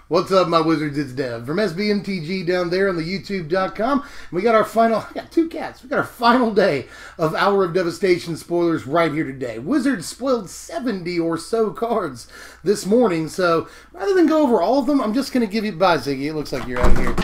What's up, my wizards? It's Dev from Mtg down there on the YouTube.com. We got our final, I got two cats. We got our final day of Hour of Devastation spoilers right here today. Wizards spoiled 70 or so cards this morning, so rather than go over all of them, I'm just going to give you, bye Ziggy, it looks like you're out here.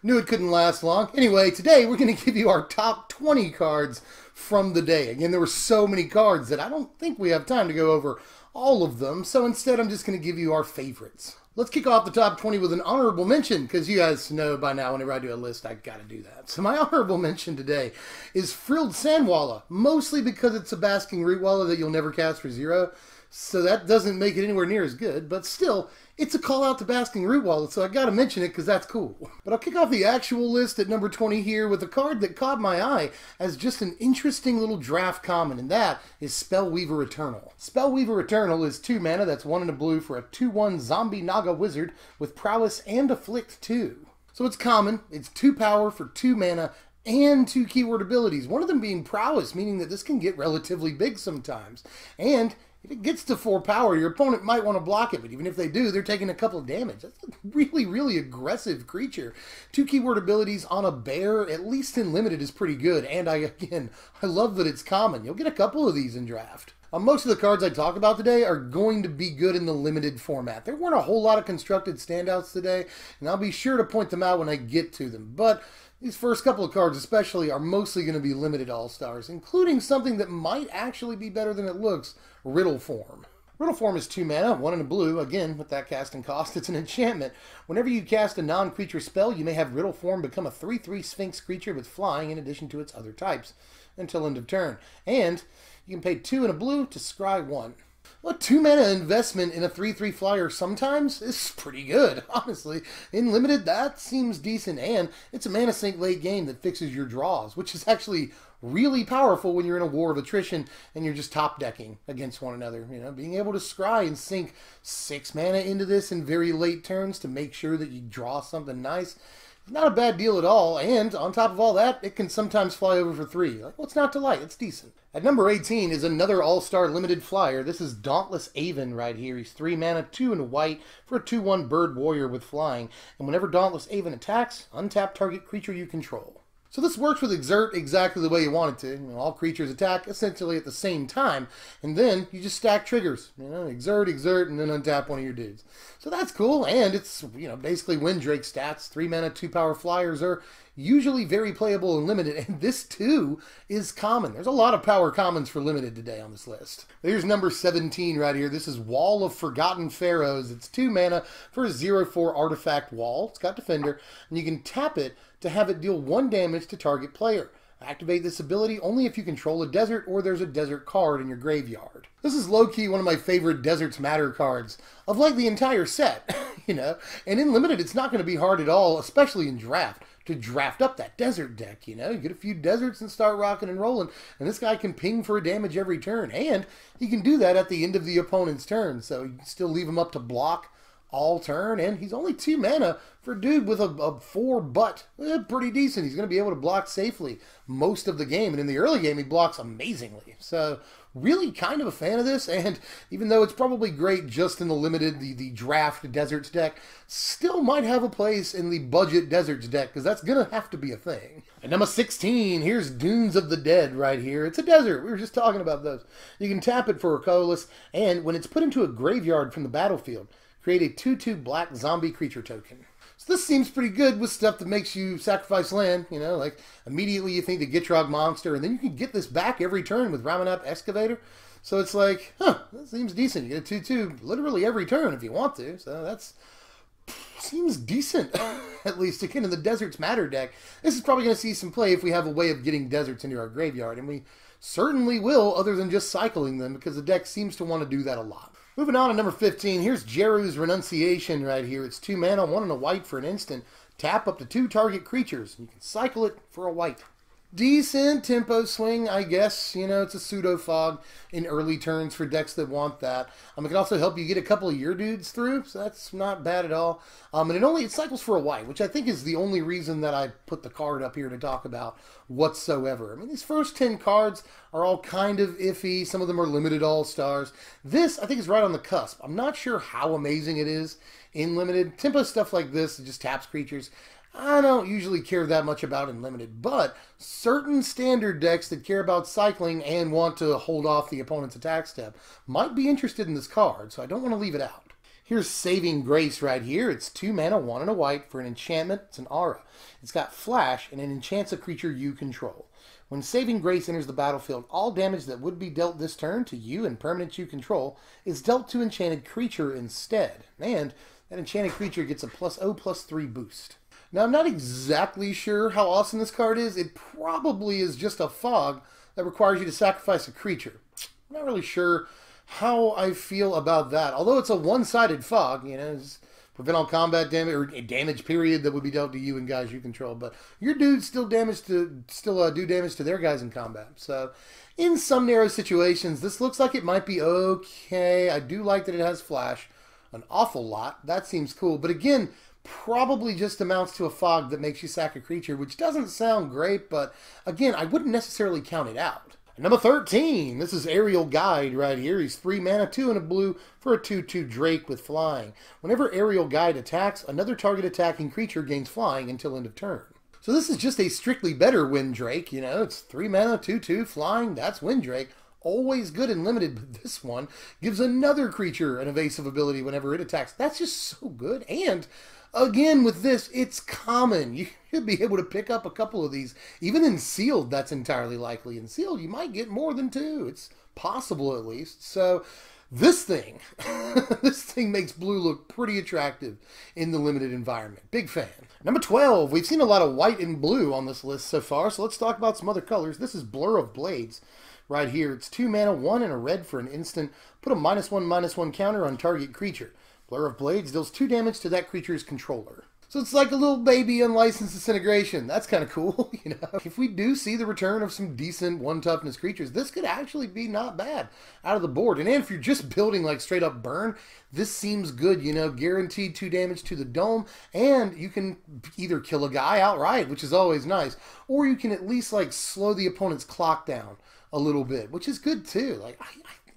Knew it couldn't last long. Anyway, today we're going to give you our top 20 cards from the day. Again, there were so many cards that I don't think we have time to go over all of them, so instead I'm just going to give you our favorites. Let's kick off the top 20 with an honorable mention, because you guys know by now whenever I do a list, I gotta do that. So my honorable mention today is Frilled Sandwalla, mostly because it's a Basking Root Walla that you'll never cast for 0. So that doesn't make it anywhere near as good, but still, it's a call out to Basking Root Walla, so I gotta mention it because that's cool. But I'll kick off the actual list at number 20 here with a card that caught my eye as just an interesting little draft common, and that is Spellweaver Eternal. Spellweaver Eternal is 2 mana, that's 1 and a blue for a 2/1 zombie Naga wizard with prowess and afflict 2. So it's common, it's 2 power for 2 mana, and 2 keyword abilities, one of them being prowess, meaning that this can get relatively big sometimes. And if it gets to 4 power, your opponent might want to block it, but even if they do, they're taking a couple of damage. That's a really, really aggressive creature. 2 keyword abilities on a bear, at least in limited, is pretty good. And I love that it's common. You'll get a couple of these in draft. Most of the cards I talk about today are going to be good in the limited format. There weren't a whole lot of constructed standouts today, and I'll be sure to point them out when I get to them. But these first couple of cards especially are mostly going to be limited all-stars, including something that might actually be better than it looks, Riddle Form. Riddle Form is 2 mana, 1 and a blue. Again, with that casting cost, it's an enchantment. Whenever you cast a non-creature spell, you may have Riddle Form become a 3/3 Sphinx creature with flying in addition to its other types until end of turn. And you can pay 2 and a blue to scry 1. Well, 2 mana investment in a 3/3 flyer sometimes is pretty good, honestly. In limited, that seems decent, and it's a mana sink late game that fixes your draws, which is actually really powerful when you're in a war of attrition and you're just top decking against one another. You know, being able to scry and sink 6 mana into this in very late turns to make sure that you draw something nice, not a bad deal at all, and on top of all that, it can sometimes fly over for 3. Like, what's not to like? It's decent. At number 18 is another all-star limited flyer. This is Dauntless Aven right here. He's 3 mana, 2 and a white for a 2/1 bird warrior with flying, and whenever Dauntless Aven attacks, untap target creature you control. So this works with Exert exactly the way you want it to. You know, all creatures attack essentially at the same time, and then you just stack triggers. You know, Exert, and then untap one of your dudes. So that's cool, and it's, you know, basically Windrake stats. 3 mana, 2 power flyers are usually very playable and limited, and this too is common. There's a lot of power commons for limited today on this list. Here's number 17 right here. This is Wall of Forgotten Pharaohs. It's 2 mana for a 0/4 artifact wall. It's got Defender, and you can tap it to have it deal 1 damage to target player. Activate this ability only if you control a desert or there's a desert card in your graveyard. This is low-key one of my favorite Deserts Matter cards of like the entire set, you know, and in limited it's not going to be hard at all, especially in draft, to draft up that desert deck, you know. You get a few deserts and start rocking and rolling, and this guy can ping for a damage every turn, and he can do that at the end of the opponent's turn, so you can still leave him up to block all turn, and he's only 2 mana for a dude with a 4 butt. Pretty decent. He's going to be able to block safely most of the game, and in the early game he blocks amazingly. So really kind of a fan of this, and even though it's probably great just in the limited, the draft Deserts deck, still might have a place in the budget Deserts deck, because that's going to have to be a thing. At number 16, here's Dunes of the Dead right here. It's a desert. We were just talking about those. You can tap it for a colorless, and when it's put into a graveyard from the battlefield, create a 2/2 black zombie creature token. So this seems pretty good with stuff that makes you sacrifice land, you know, like immediately you think the Gitrog monster, and then you can get this back every turn with Ramanap Excavator. So it's like, huh, that seems decent. You get a 2/2 literally every turn if you want to, so that's seems decent, at least. Again, in the Deserts Matter deck, this is probably going to see some play if we have a way of getting deserts into our graveyard, and we certainly will, other than just cycling them, because the deck seems to want to do that a lot. Moving on to number 15, here's Jeru's Renunciation right here. It's 2 mana, 1 and a white for an instant. Tap up to 2 target creatures. You can cycle it for a white. Decent tempo swing, I guess. You know, it's a pseudo fog in early turns for decks that want that. It can also help you get a couple of your dudes through, so that's not bad at all. And it cycles for a white, which I think is the only reason that I put the card up here to talk about whatsoever. I mean, these first 10 cards are all kind of iffy. Some of them are limited all-stars. This, I think, is right on the cusp. I'm not sure how amazing it is in limited. Tempo stuff like this, it just taps creatures. I don't usually care that much about in limited, but certain standard decks that care about cycling and want to hold off the opponent's attack step might be interested in this card, so I don't want to leave it out. Here's Saving Grace right here. It's 2 mana, 1 and a white for an enchantment. It's an aura. It's got flash and it enchants a creature you control. When Saving Grace enters the battlefield, all damage that would be dealt this turn to you and permanents you control is dealt to enchanted creature instead, and that enchanted creature gets a +0/+3 boost. Now, I'm not exactly sure how awesome this card is. It probably is just a fog that requires you to sacrifice a creature. I'm not really sure how I feel about that. Although it's a one-sided fog, you know, it's prevent all combat damage or damage period that would be dealt to you and guys you control. But your dudes still do damage to their guys in combat. So, in some narrow situations, this looks like it might be okay. I do like that it has flash an awful lot. That seems cool. But again, probably just amounts to a fog that makes you sack a creature, which doesn't sound great, but again, I wouldn't necessarily count it out. Number 13, this is Aerial Guide right here. He's 3 mana, 2 and a blue for a 2/2 Drake with flying. Whenever Aerial Guide attacks, another target attacking creature gains flying until end of turn. So this is just a strictly better Windrake, you know, it's 3 mana, 2/2 flying, that's Windrake. Always good and limited, but this one gives another creature an evasive ability whenever it attacks. That's just so good. And again, with this, it's common. You should be able to pick up a couple of these. Even in sealed, that's entirely likely. In sealed, you might get more than 2. It's possible, at least. So this thing, this thing makes blue look pretty attractive in the limited environment. Big fan. Number 12, we've seen a lot of white and blue on this list so far, so let's talk about some other colors. This is Blur of Blades right here. It's 2 mana, 1 and a red for an instant. Put a -1/-1 counter on target creature. Blur of Blades deals 2 damage to that creature's controller. So it's like a little baby unlicensed disintegration. That's kind of cool, you know. If we do see the return of some decent 1 toughness creatures, this could actually be not bad out of the board. And if you're just building like straight up burn, this seems good, you know. Guaranteed 2 damage to the dome, and you can either kill a guy outright, which is always nice, or you can at least like slow the opponent's clock down a little bit, which is good too. Like I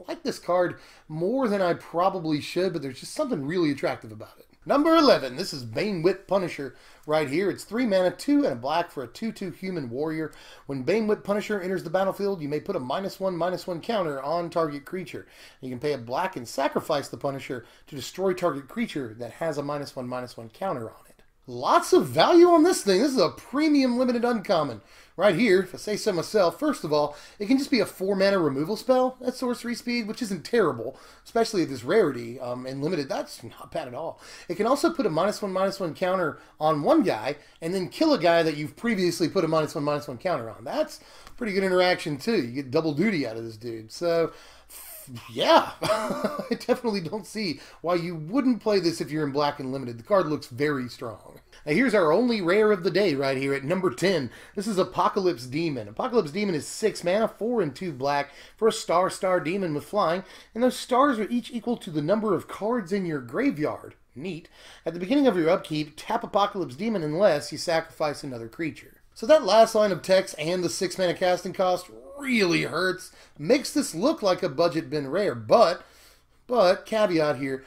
like this card more than I probably should, but there's just something really attractive about it. Number 11, this is Banewood Punisher right here. It's 3 mana, 2 and a black for a 2/2 human warrior. When Banewood Punisher enters the battlefield, you may put a -1/-1 counter on target creature. You can pay a black and sacrifice the Punisher to destroy target creature that has a -1/-1 counter on it. Lots of value on this thing. This is a premium limited uncommon. Right here, if I say so myself, first of all, it can just be a 4 mana removal spell at sorcery speed, which isn't terrible, especially at this rarity, and limited, that's not bad at all. It can also put a -1/-1 counter on one guy, and then kill a guy that you've previously put a -1/-1 counter on. That's pretty good interaction too. You get double duty out of this dude. So, yeah, I definitely don't see why you wouldn't play this if you're in black and limited. The card looks very strong. Now here's our only rare of the day right here at number 10. This is Apocalypse Demon. Apocalypse Demon is 6 mana, 4 and 2 black for a star demon with flying, and those stars are each equal to the number of cards in your graveyard. Neat. At the beginning of your upkeep, tap Apocalypse Demon unless you sacrifice another creature. So that last line of text and the 6 mana casting cost really hurts. Makes this look like a budget bin rare, but caveat here.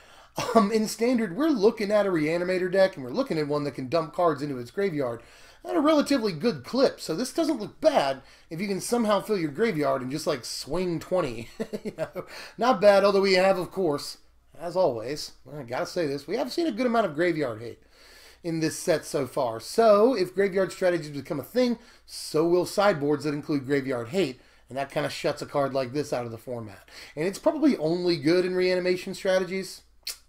In Standard, we're looking at a Reanimator deck, and we're looking at one that can dump cards into its graveyard at a relatively good clip. So this doesn't look bad if you can somehow fill your graveyard and just like swing 20. You know, not bad, although we have, of course, as always, I gotta say this, we have seen a good amount of graveyard hate in this set so far. So if graveyard strategies become a thing, so will sideboards that include graveyard hate. And that kind of shuts a card like this out of the format. And it's probably only good in reanimation strategies.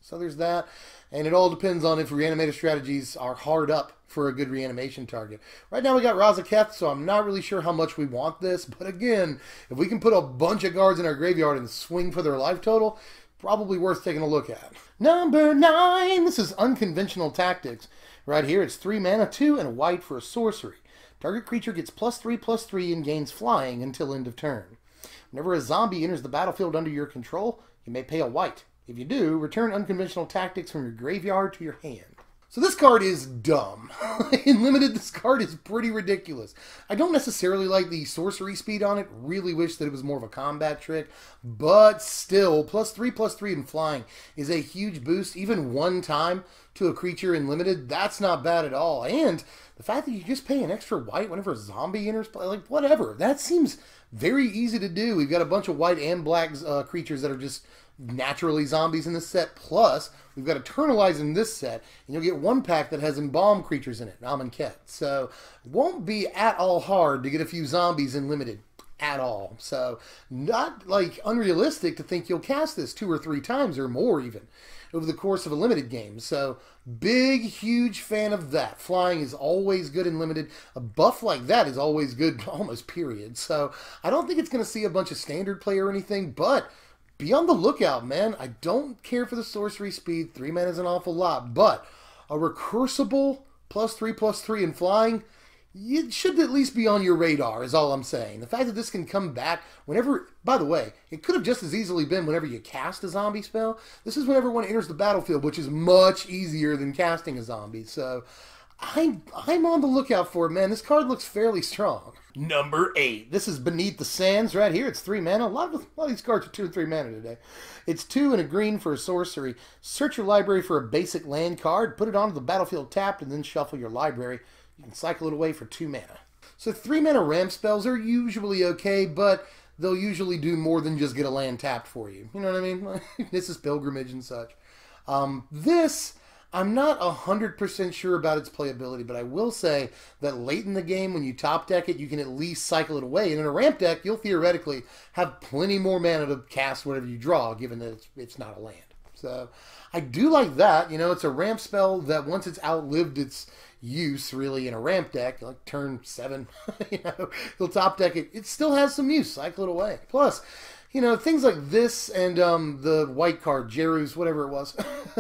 So there's that. And it all depends on if reanimator strategies are hard up for a good reanimation target. Right now we got Razaketh, so I'm not really sure how much we want this. But again, if we can put a bunch of guards in our graveyard and swing for their life total, probably worth taking a look at. Number 9, this is Unconventional Tactics. Right here, it's 3 mana, 2 and a white for a sorcery. Target creature gets +3/+3 and gains flying until end of turn. Whenever a zombie enters the battlefield under your control, you may pay a white. If you do, return Unconventional Tactics from your graveyard to your hand. So this card is dumb. In Limited, this card is pretty ridiculous. I don't necessarily like the sorcery speed on it. Really wish that it was more of a combat trick. But still, +3/+3 in flying is a huge boost. Even one time to a creature in Limited, that's not bad at all. And the fact that you just pay an extra white whenever a zombie enters play, like whatever. That seems very easy to do. We've got a bunch of white and black creatures that are just naturally zombies in this set. Plus, we've got Eternalize in this set, and you'll get one pack that has Embalm creatures in it, Amonkhet. So, it won't be at all hard to get a few zombies in Limited. At all. So, not like unrealistic to think you'll cast this 2 or 3 times or more even over the course of a Limited game. So, big, huge fan of that. Flying is always good in Limited. A buff like that is always good, almost period. So, I don't think it's going to see a bunch of standard play or anything, but be on the lookout, man. I don't care for the sorcery speed. 3 mana is an awful lot, but a recursible +3/+3 in flying, it should at least be on your radar, is all I'm saying. The fact that this can come back whenever, by the way, it could have just as easily been whenever you cast a zombie spell. This is whenever one enters the battlefield, which is much easier than casting a zombie. So I'm on the lookout for it, man. This card looks fairly strong. Number 8. This is Beneath the Sands right here. It's 3 mana. A lot of these cards are 2 and 3 mana today. It's 2 and a green for a sorcery. Search your library for a basic land card, put it onto the battlefield tapped, and then shuffle your library. You can cycle it away for 2 mana. So 3 mana ramp spells are usually okay, but they'll usually do more than just get a land tapped for you. You know what I mean? This is Pilgrimage and such. This, I'm not 100% sure about its playability, but I will say that late in the game, when you top deck it, you can at least cycle it away. And in a ramp deck, you'll theoretically have plenty more mana to cast whatever you draw, given that it's not a land. So I do like that. You know, it's a ramp spell that once it's outlived its use, really, in a ramp deck, like turn 7, you know, you'll top deck it. It still has some use. Cycle it away. Plus, you know, things like this and the white card, Jeru's, whatever it was,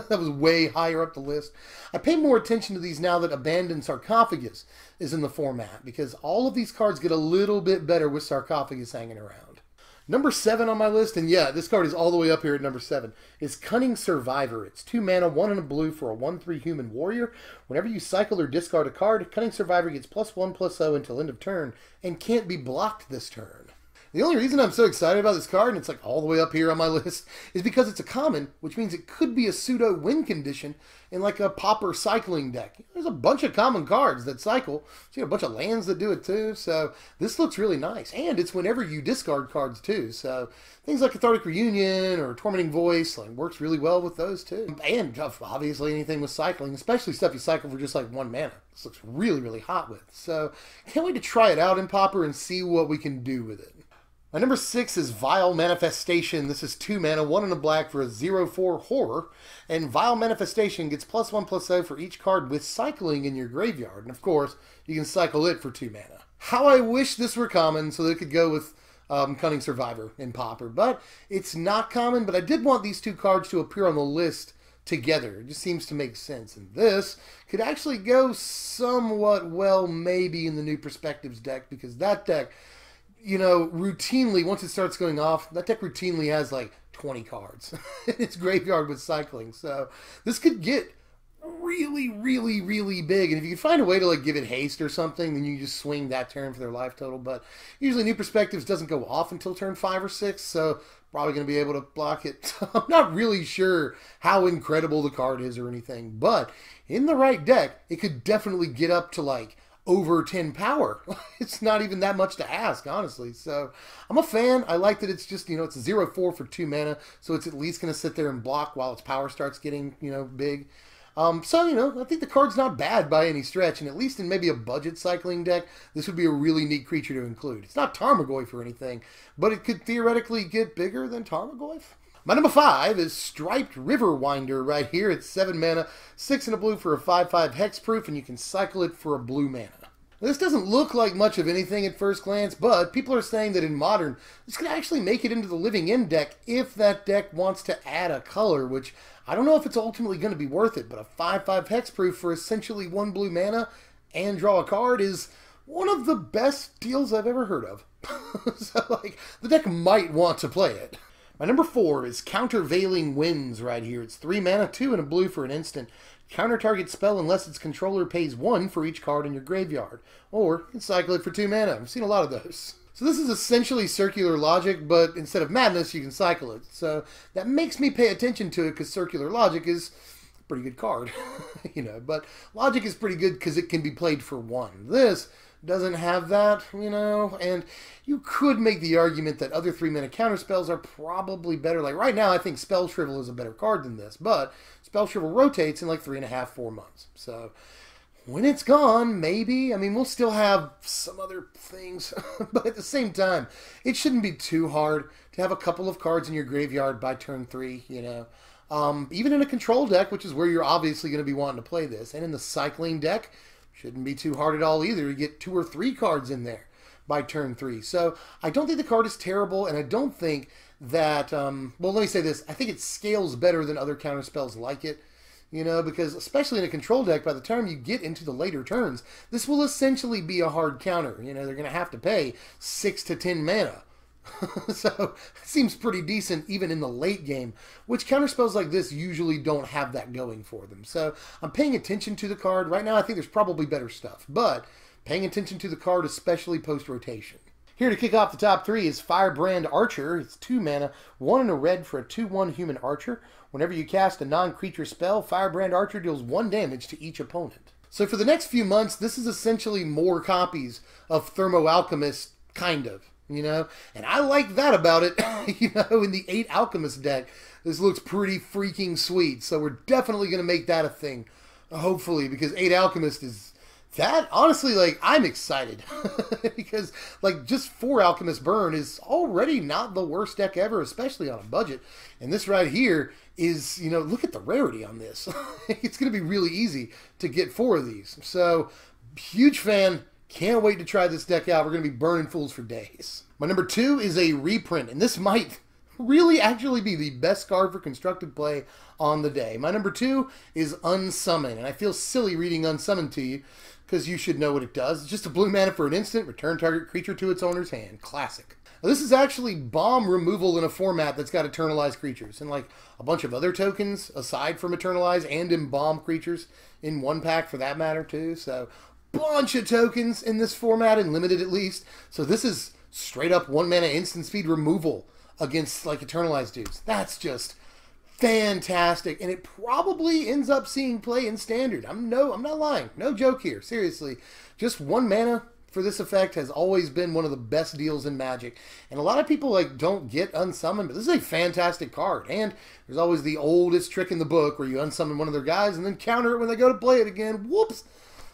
that was way higher up the list. I pay more attention to these now that Abandoned Sarcophagus is in the format, because all of these cards get a little bit better with Sarcophagus hanging around. Number 7 on my list, and yeah, this card is all the way up here at number 7, is Cunning Survivor. It's 2 mana, 1 and a blue for a 1/3 human warrior. Whenever you cycle or discard a card, Cunning Survivor gets +1/+0 until end of turn, and can't be blocked this turn. The only reason I'm so excited about this card, and it's like all the way up here on my list, is because it's a common, which means it could be a pseudo win condition in like a pauper cycling deck. There's a bunch of common cards that cycle. So you have a bunch of lands that do it too. So this looks really nice. And it's whenever you discard cards too. So things like Cathartic Reunion or Tormenting Voice like works really well with those too. And obviously anything with cycling, especially stuff you cycle for just like 1 mana. This looks really, really hot with. So can't wait to try it out in pauper and see what we can do with it. My number 6 is Vial Manifestation. This is 2 mana, 1 and a black for a 0/4 horror. And Vial Manifestation gets +1/+0 for each card with cycling in your graveyard. And of course, you can cycle it for 2 mana. How I wish this were common so that it could go with Cunning Survivor in pauper. But it's not common, but I did want these 2 cards to appear on the list together. It just seems to make sense. And this could actually go somewhat well maybe in the New Perspectives deck, because that deck, you know, routinely, once it starts going off, that deck routinely has like 20 cards in its graveyard with cycling. So this could get really, really, really big. And if you can find a way to like give it haste or something, then you just swing that turn for their life total. But usually New Perspectives doesn't go off until turn 5 or 6, so probably going to be able to block it. So I'm not really sure how incredible the card is or anything, but in the right deck, it could definitely get up to like over 10 power. It's not even that much to ask, honestly. So I'm a fan. I like that it's just, you know, it's a 0/4 for 2 mana, so it's at least going to sit there and block while its power starts getting, you know, big. So, you know, I think the card's not bad by any stretch, and at least in maybe a budget cycling deck, this would be a really neat creature to include. It's not Tarmogoyf or anything, but it could theoretically get bigger than Tarmogoyf. My number 5 is Striped Riverwinder right here. It's 7 mana, 6 and a blue for a 5/5 hexproof, and you can cycle it for a blue mana. This doesn't look like much of anything at first glance, but people are saying that in Modern, this could actually make it into the Living End deck if that deck wants to add a color, which I don't know if it's ultimately going to be worth it, but a 5/5 hexproof for essentially 1 blue mana and draw a card is, one of the best deals I've ever heard of. So, like, the deck might want to play it. My number 4 is Countervailing Wins right here. It's 3 mana, 2 and a blue for an instant. Counter target spell unless its controller pays 1 for each card in your graveyard. Or you can cycle it for 2 mana. I've seen a lot of those. So this is essentially circular logic, but instead of madness, you can cycle it. So that makes me pay attention to it because circular logic is a pretty good card. You know, but logic is pretty good because it can be played for 1. This doesn't have that, you know, and you could make the argument that other 3 mana counter spells are probably better. Like right now, I think Spell Shrivel is a better card than this, but Spell Shrivel rotates in like 3.5, 4 months. So when it's gone, maybe. I mean, we'll still have some other things, but at the same time, it shouldn't be too hard to have a couple of cards in your graveyard by turn 3, you know. Even in a control deck, which is where you're obviously going to be wanting to play this, and in the cycling deck, shouldn't be too hard at all either. You get 2 or 3 cards in there by turn 3. So I don't think the card is terrible, and I don't think that, well, let me say this. I think it scales better than other counter spells like it, you know, because especially in a control deck, by the time you get into the later turns, this will essentially be a hard counter. You know, they're going to have to pay 6 to 10 mana. So it seems pretty decent even in the late game, which counterspells like this usually don't have that going for them. So I'm paying attention to the card. Right now I think there's probably better stuff, but paying attention to the card, especially post-rotation. Here to kick off the top 3 is Firebrand Archer. It's 2 mana, 1 and a red for a 2/1 human archer. Whenever you cast a non-creature spell, Firebrand Archer deals 1 damage to each opponent. So for the next few months, this is essentially more copies of Thermo Alchemist, kind of. You know, and I like that about it. You know, in the 8 Alchemist deck, this looks pretty freaking sweet. So we're definitely going to make that a thing, hopefully, because 8 Alchemist is that, honestly, like, I'm excited. Because, like, just 4 Alchemist Burn is already not the worst deck ever, especially on a budget. And this right here is, you know, look at the rarity on this. It's going to be really easy to get 4 of these. So, huge fan. Can't wait to try this deck out. We're going to be burning fools for days. My number 2 is a reprint, and this might really actually be the best card for constructed play on the day. My number 2 is Unsummon, and I feel silly reading Unsummon to you because you should know what it does. It's just a blue mana for an instant, return target creature to its owner's hand. Classic. Now, this is actually bomb removal in a format that's got eternalized creatures and like a bunch of other tokens aside from eternalize and embalm creatures in one pack for that matter too. So bunch of tokens in this format, and limited at least. So this is straight up 1 mana instant speed removal against like eternalized dudes. That's just fantastic, and it probably ends up seeing play in standard. I'm not lying. No joke here. Seriously, just 1 mana for this effect has always been one of the best deals in Magic. And a lot of people like don't get Unsummon, but this is a fantastic card. And there's always the oldest trick in the book where you unsummon one of their guys and then counter it when they go to play it again. Whoops.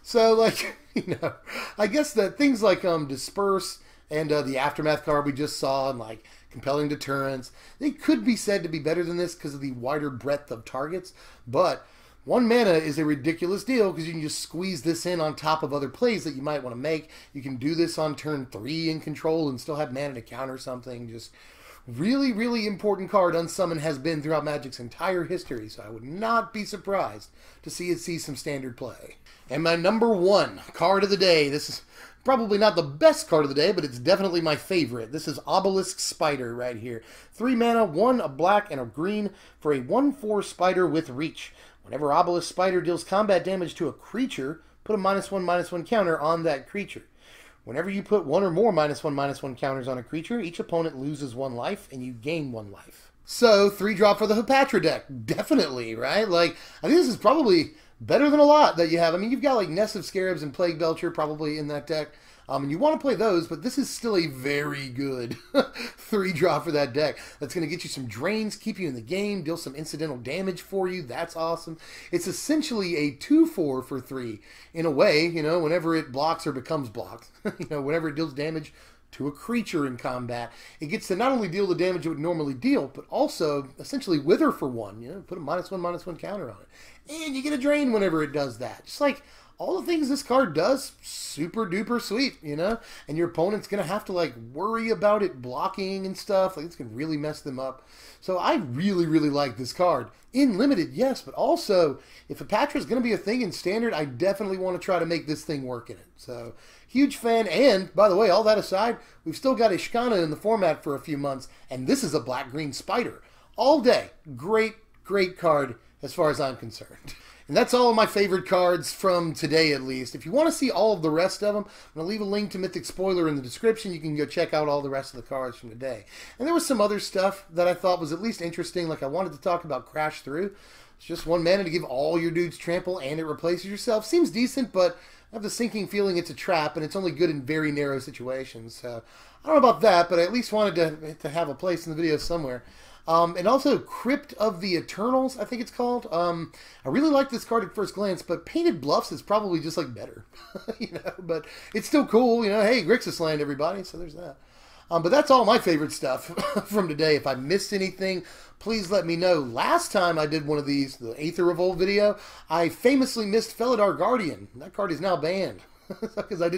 So, like, you know, I guess that things like Disperse and the Aftermath card we just saw, and like Compelling Deterrence, they could be said to be better than this because of the wider breadth of targets. But 1 mana is a ridiculous deal because you can just squeeze this in on top of other plays that you might want to make. You can do this on turn 3 in control and still have mana to counter something. Just really, really important card Unsummon has been throughout Magic's entire history, so I would not be surprised to see it see some standard play. And my number 1 card of the day, this is probably not the best card of the day, but it's definitely my favorite. This is Obelisk Spider right here. 3 mana, 1 a black and a green for a 1/4 spider with reach. Whenever Obelisk Spider deals combat damage to a creature, put a -1/-1 counter on that creature. Whenever you put 1 or more -1/-1 counters on a creature, each opponent loses 1 life and you gain 1 life. So, 3-drop for the Hepatra deck. Definitely, right? Like, I think this is probably better than a lot that you have. I mean, you've got like Nest of Scarabs and Plague Belcher probably in that deck. And you want to play those, but this is still a very good 3-drop for that deck. That's going to get you some drains, keep you in the game, deal some incidental damage for you. That's awesome. It's essentially a 2/4 for 3 in a way, you know, whenever it blocks or becomes blocked. You know, whenever it deals damage to a creature in combat, it gets to not only deal the damage it would normally deal, but also essentially wither for 1. You know, put a -1/-1 counter on it. And you get a drain whenever it does that. Just like all the things this card does, super duper sweet, you know? And your opponent's going to have to, like, worry about it blocking and stuff. Like, it's going to really mess them up. So I really, really like this card. In Limited, yes, but also, if a Patra is going to be a thing in Standard, I definitely want to try to make this thing work in it. So, huge fan. And, by the way, all that aside, we've still got Ishkana in the format for a few months, and this is a black-green spider. All day. Great, great card as far as I'm concerned. And that's all of my favorite cards from today, at least. If you want to see all of the rest of them, I'm going to leave a link to Mythic Spoiler in the description. You can go check out all the rest of the cards from today. And there was some other stuff that I thought was at least interesting, like I wanted to talk about Crash Through. It's just 1 mana to give all your dudes trample and it replaces yourself. Seems decent, but I have the sinking feeling it's a trap and it's only good in very narrow situations. So I don't know about that, but I at least wanted to have a place in the video somewhere. And also Crypt of the Eternals, I think it's called. I really like this card at first glance, but Painted Bluffs is probably just like better, you know. But it's still cool, you know. Hey, Grixis land, everybody. So there's that. But that's all my favorite stuff from today. If I missed anything, please let me know. Last time I did one of these, the Aether Revolt video, I famously missed Felidar Guardian. That card is now banned. Because I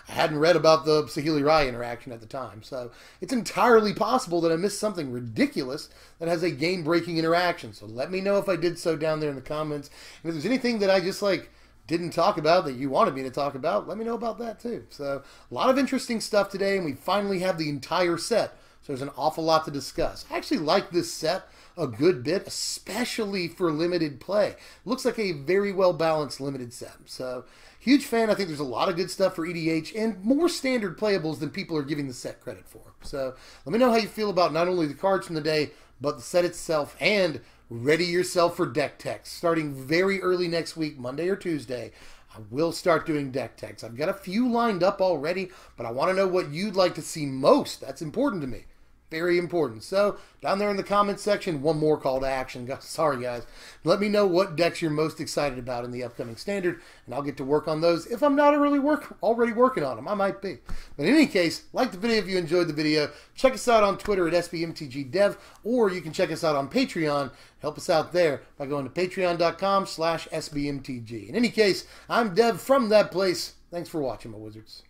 hadn't read about the Saheeli Rai interaction at the time. So it's entirely possible that I missed something ridiculous that has a game-breaking interaction. So let me know if I did so down there in the comments. And if there's anything that I just like didn't talk about that you wanted me to talk about, let me know about that too. So a lot of interesting stuff today, and we finally have the entire set. So there's an awful lot to discuss. I actually like this set a good bit, especially for limited play. Looks like a very well-balanced limited set. So huge fan. I think there's a lot of good stuff for EDH and more standard playables than people are giving the set credit for. So let me know how you feel about not only the cards from the day, but the set itself. And ready yourself for deck techs. Starting very early next week, Monday or Tuesday, I will start doing deck techs. I've got a few lined up already, but I want to know what you'd like to see most. That's important to me. Very important. So, down there in the comments section, one more call to action. Sorry, guys. Let me know what decks you're most excited about in the upcoming Standard, and I'll get to work on those. If I'm not already working on them, I might be. But in any case, like the video if you enjoyed the video. Check us out on Twitter at SBMTGDev, or you can check us out on Patreon. Help us out there by going to patreon.com/SBMTG. In any case, I'm Dev from that place. Thanks for watching, my wizards.